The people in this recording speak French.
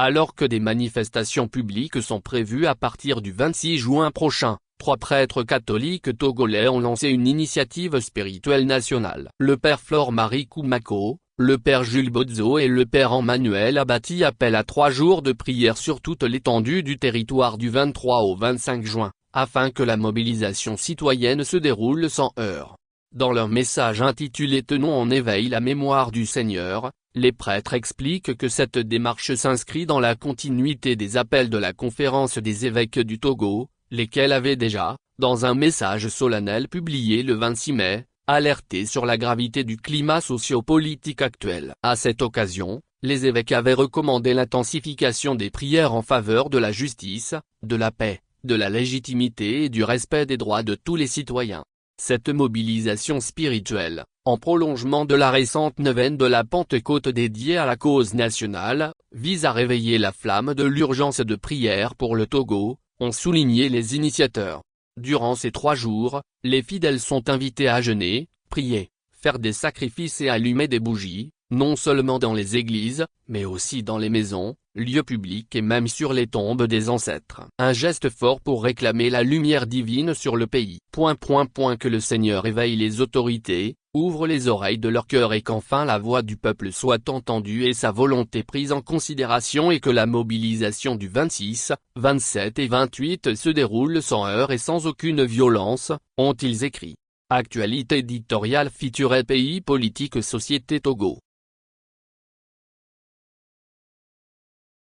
Alors que des manifestations publiques sont prévues à partir du 26 juin prochain, 3 prêtres catholiques togolais ont lancé une initiative spirituelle nationale. Le père Flore-Marie Koumako, le père Jules Bodzo et le père Emmanuel Abati appellent à 3 jours de prière sur toute l'étendue du territoire du 23 au 25 juin, afin que la mobilisation citoyenne se déroule sans heurts. Dans leur message intitulé « Tenons en éveil la mémoire du Seigneur », les prêtres expliquent que cette démarche s'inscrit dans la continuité des appels de la Conférence des évêques du Togo, lesquels avaient déjà, dans un message solennel publié le 26 mai, alerté sur la gravité du climat socio-politique actuel. À cette occasion, les évêques avaient recommandé l'intensification des prières en faveur de la justice, de la paix, de la légitimité et du respect des droits de tous les citoyens. Cette mobilisation spirituelle, en prolongement de la récente neuvaine de la Pentecôte dédiée à la cause nationale, vise à réveiller la flamme de l'urgence de prière pour le Togo, ont souligné les initiateurs. Durant ces 3 jours, les fidèles sont invités à jeûner, prier, faire des sacrifices et allumer des bougies, non seulement dans les églises, mais aussi dans les maisons, lieux publics et même sur les tombes des ancêtres. Un geste fort pour réclamer la lumière divine sur le pays. Que le Seigneur éveille les autorités, ouvre les oreilles de leur cœur et qu'enfin la voix du peuple soit entendue et sa volonté prise en considération et que la mobilisation du 26, 27 et 28 se déroule sans heurts et sans aucune violence, ont-ils écrit. Actualité éditoriale feature pays politique société Togo.